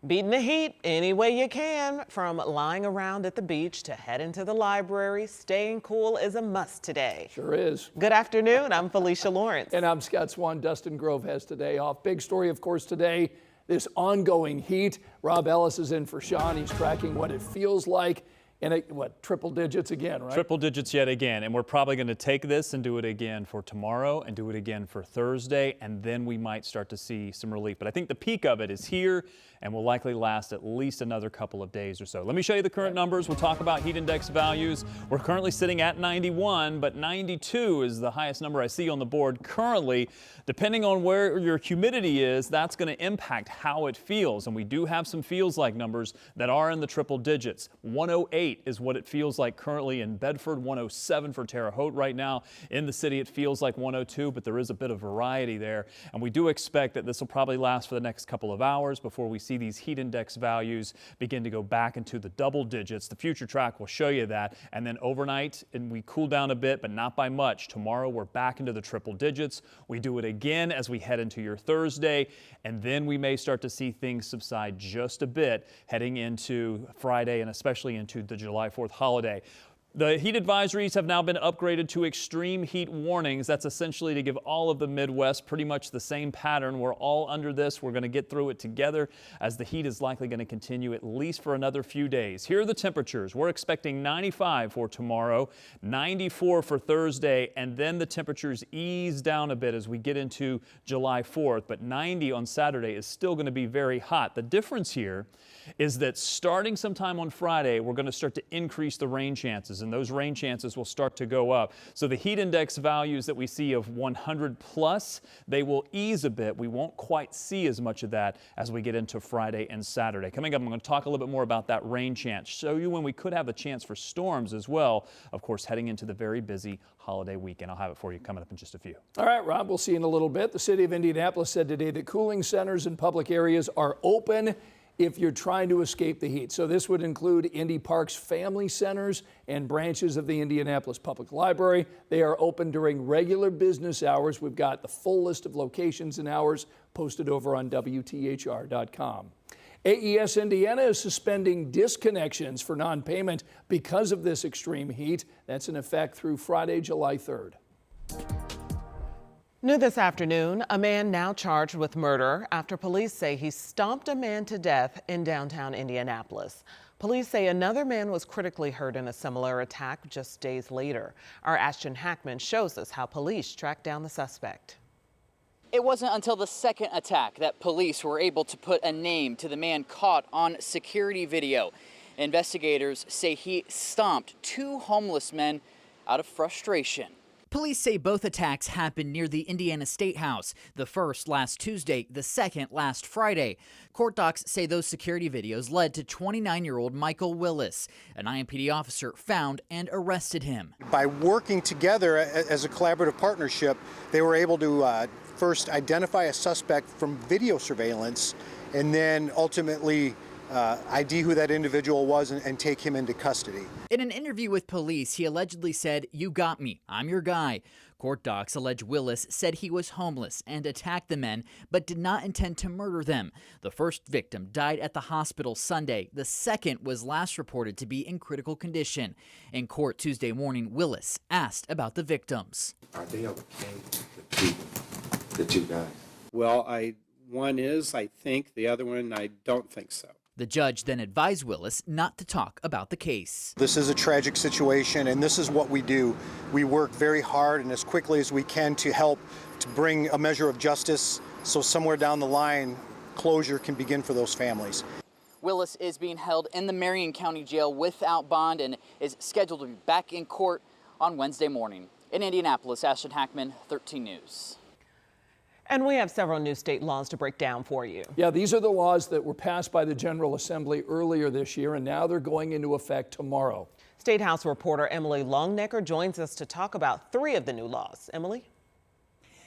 Beating the heat any way you can. From lying around at the beach to heading to the library, staying cool is a must today. Sure is. Good afternoon. I'm Felicia Lawrence. And I'm Scott Swan. Dustin Grove has today off. Big story, of course, today, this ongoing heat. Rob Ellis is in for Sean. He's tracking what it feels like. And triple digits again, right? Triple digits yet again. And we're probably going to take this and do it again for tomorrow and do it again for Thursday. And then we might start to see some relief. But I think the peak of it is here and will likely last at least another couple of days or so. Let me show you the current numbers. We'll talk about heat index values. We're currently sitting at 91, but 92 is the highest number I see on the board currently. Depending on where your humidity is, that's going to impact how it feels. And we do have some feels like numbers that are in the triple digits. 108 is what it feels like currently in Bedford, 107 for Terre Haute right now. In the city, it feels like 102, but there is a bit of variety there. And we do expect that this will probably last for the next couple of hours before we see these heat index values begin to go back into the double digits. The future track will show you that. And then overnight, and we cool down a bit, but not by much. Tomorrow, we're back into the triple digits. We do it again as we head into your Thursday, and then we may start to see things subside just a bit heading into Friday and especially into the July 4th holiday. The heat advisories have now been upgraded to extreme heat warnings. That's essentially to give all of the Midwest pretty much the same pattern. We're all under this. We're going to get through it together as the heat is likely going to continue at least for another few days. Here are the temperatures. We're expecting 95 for tomorrow, 94 for Thursday, and then the temperatures ease down a bit as we get into July 4th. But 90 on Saturday is still going to be very hot. The difference here is that starting sometime on Friday, we're going to start to increase the rain chances, and those rain chances will start to go up. So the heat index values that we see of 100 plus, they will ease a bit. We won't quite see as much of that as we get into Friday and Saturday. Coming up, I'm going to talk a little bit more about that rain chance, show you when we could have a chance for storms as well, of course, heading into the very busy holiday weekend. I'll have it for you coming up in just a few. All right, Rob, we'll see you in a little bit. The city of Indianapolis said today that cooling centers in public areas are open if you're trying to escape the heat. So this would include Indy Park's family centers and branches of the Indianapolis Public Library. They are open during regular business hours. We've got the full list of locations and hours posted over on WTHR.com. AES Indiana is suspending disconnections for non-payment because of this extreme heat. That's in effect through Friday, July 3rd. New this afternoon, a man now charged with murder after police say he stomped a man to death in downtown Indianapolis. Police say another man was critically hurt in a similar attack just days later. Our Ashton Hackman shows us how police tracked down the suspect. It wasn't until the second attack that police were able to put a name to the man caught on security video. Investigators say he stomped two homeless men out of frustration. Police say both attacks happened near the Indiana State House. The first last Tuesday, the second last Friday. Court docs say those security videos led to 29-year-old Michael Willis. An IMPD officer found and arrested him. By working together as a collaborative partnership, they were able to first identify a suspect from video surveillance and then ultimately ID who that individual was and take him into custody. In an interview with police, he allegedly said, "You got me, I'm your guy." Court docs allege Willis said he was homeless and attacked the men, but did not intend to murder them. The first victim died at the hospital Sunday. The second was last reported to be in critical condition. In court Tuesday morning, Willis asked about the victims. Are they okay with the two guys? Well, one is, I think. The other one, I don't think so. The judge then advised Willis not to talk about the case. This is a tragic situation, and this is what we do. We work very hard and as quickly as we can to help to bring a measure of justice so somewhere down the line, closure can begin for those families. Willis is being held in the Marion County Jail without bond and is scheduled to be back in court on Wednesday morning. In Indianapolis, Ashton Hackman, 13 News. And we have several new state laws to break down for you. Yeah, these are the laws that were passed by the General Assembly earlier this year, and now they're going into effect tomorrow. State House reporter Emily Longnecker joins us to talk about three of the new laws. Emily?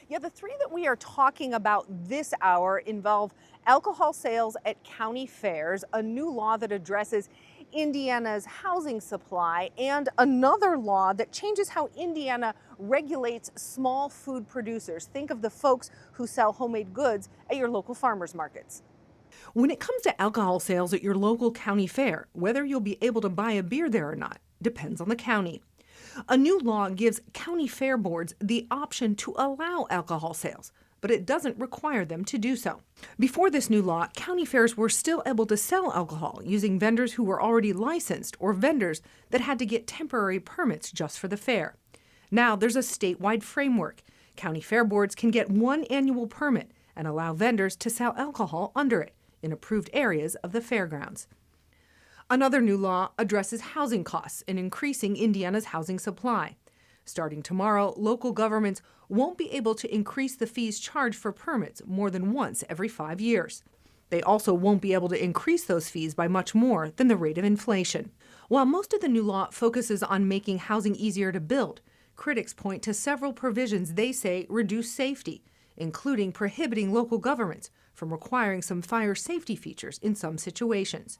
Yeah, the three that we are talking about this hour involve alcohol sales at county fairs, a new law that addresses Indiana's housing supply, and another law that changes how Indiana regulates small food producers. Think of the folks who sell homemade goods at your local farmers markets. When it comes to alcohol sales at your local county fair, whether you'll be able to buy a beer there or not depends on the county. A new law gives county fair boards the option to allow alcohol sales, but it doesn't require them to do so. Before this new law, county fairs were still able to sell alcohol using vendors who were already licensed or vendors that had to get temporary permits just for the fair. Now there's a statewide framework. County fair boards can get one annual permit and allow vendors to sell alcohol under it in approved areas of the fairgrounds. Another new law addresses housing costs and increasing Indiana's housing supply. Starting tomorrow, local governments won't be able to increase the fees charged for permits more than once every 5 years. They also won't be able to increase those fees by much more than the rate of inflation. While most of the new law focuses on making housing easier to build, critics point to several provisions they say reduce safety, including prohibiting local governments from requiring some fire safety features in some situations.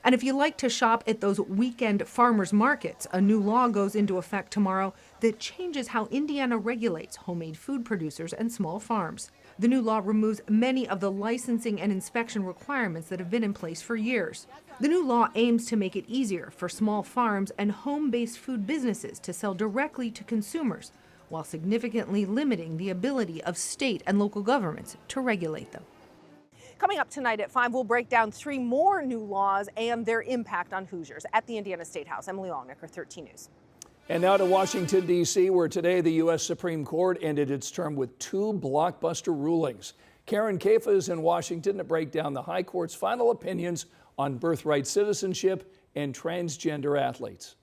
And if you like to shop at those weekend farmers markets, a new law goes into effect tomorrow that changes how Indiana regulates homemade food producers and small farms. The new law removes many of the licensing and inspection requirements that have been in place for years. The new law aims to make it easier for small farms and home-based food businesses to sell directly to consumers, while significantly limiting the ability of state and local governments to regulate them. Coming up tonight at 5, we'll break down 3 more new laws and their impact on Hoosiers at the Indiana State House. Emily Longnecker, 13 News. And now to Washington, D.C., where today the U.S. Supreme Court ended its term with 2 blockbuster rulings. Karen Kaifa is in Washington to break down the High Court's final opinions on birthright citizenship and transgender athletes.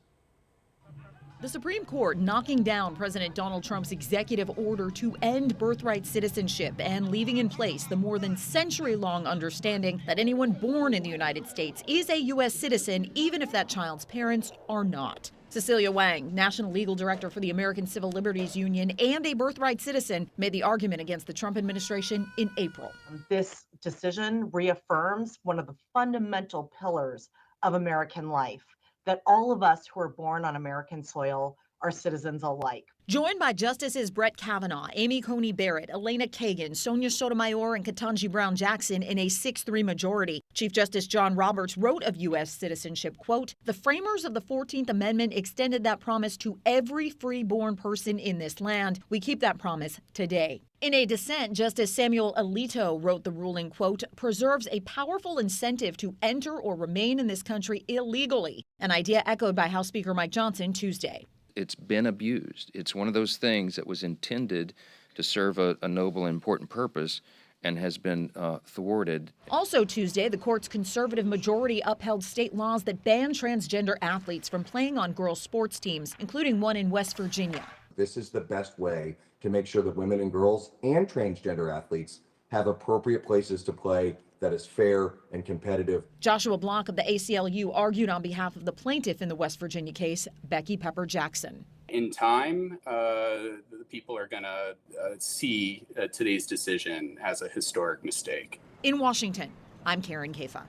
The Supreme Court knocking down President Donald Trump's executive order to end birthright citizenship and leaving in place the more than century-long understanding that anyone born in the United States is a U.S. citizen, even if that child's parents are not. Cecilia Wang, National Legal Director for the American Civil Liberties Union and a birthright citizen, made the argument against the Trump administration in April. This decision reaffirms one of the fundamental pillars of American life, that all of us who are born on American soil are citizens alike. Joined by Justices Brett Kavanaugh, Amy Coney Barrett, Elena Kagan, Sonia Sotomayor, and Ketanji Brown Jackson in a 6-3 majority, Chief Justice John Roberts wrote of U.S. citizenship, quote, "The framers of the 14th Amendment extended that promise to every free-born person in this land. We keep that promise today." In a dissent, Justice Samuel Alito wrote the ruling, quote, "preserves a powerful incentive to enter or remain in this country illegally," an idea echoed by House Speaker Mike Johnson Tuesday. It's been abused. It's one of those things that was intended to serve a noble and important purpose and has been thwarted. Also Tuesday, the court's conservative majority upheld state laws that ban transgender athletes from playing on girls' sports teams, including one in West Virginia. This is the best way to make sure that women and girls and transgender athletes have appropriate places to play that is fair and competitive. Joshua Block of the ACLU argued on behalf of the plaintiff in the West Virginia case, Becky Pepper Jackson. In time, the people are going to see today's decision as a historic mistake. In Washington, I'm Karen Kaifa.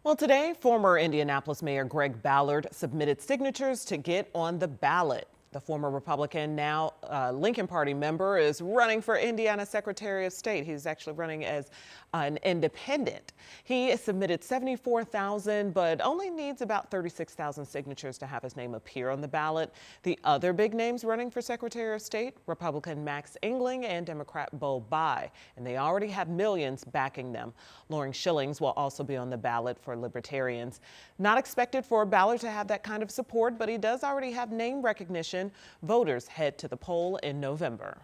Well, today, former Indianapolis Mayor Greg Ballard submitted signatures to get on the ballot. The former Republican, now Lincoln Party member, is running for Indiana Secretary of State. He's actually running as an independent. He submitted 74,000, but only needs about 36,000 signatures to have his name appear on the ballot. The other big names running for Secretary of State, Republican Max Engling and Democrat Bo Bai, and they already have millions backing them. Loring Schillings will also be on the ballot for Libertarians. Not expected for Ballard to have that kind of support, but he does already have name recognition. Voters head to the poll in November.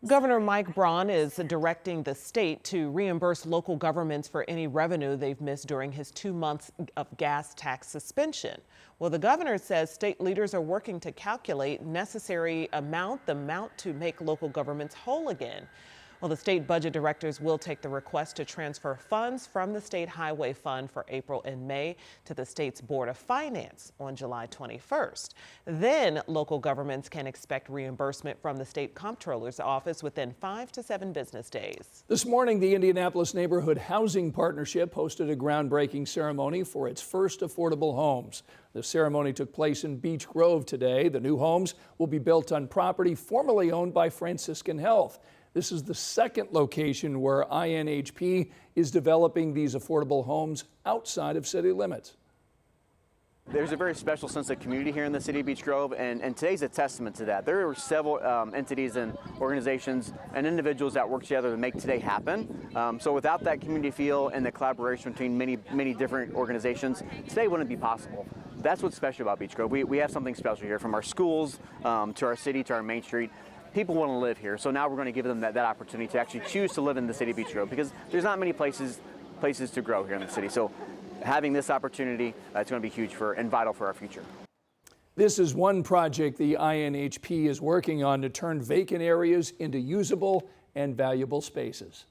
Governor Mike Braun is directing the state to reimburse local governments for any revenue they've missed during his 2 months of gas tax suspension. Well, the governor says state leaders are working to calculate the amount to make local governments whole again. Well, the state budget directors will take the request to transfer funds from the State Highway Fund for April and May to the state's Board of Finance on July 21st. Then local governments can expect reimbursement from the state comptroller's office within 5 to 7 business days. This morning, the Indianapolis Neighborhood Housing Partnership hosted a groundbreaking ceremony for its first affordable homes. The ceremony took place in Beech Grove today. The new homes will be built on property formerly owned by Franciscan Health. This is the second location where INHP is developing these affordable homes outside of city limits. There's a very special sense of community here in the city of Beech Grove, and today's a testament to that. There are several entities and organizations and individuals that work together to make today happen. So without that community feel and the collaboration between many different organizations, today wouldn't be possible. That's what's special about Beech Grove. We have something special here, from our schools to our city to our Main Street. People want to live here, so now we're going to give them that opportunity to actually choose to live in the city of Beech Grove, because there's not many places to grow here in the city. So having this opportunity, it's going to be huge and vital for our future. This is one project the INHP is working on to turn vacant areas into usable and valuable spaces.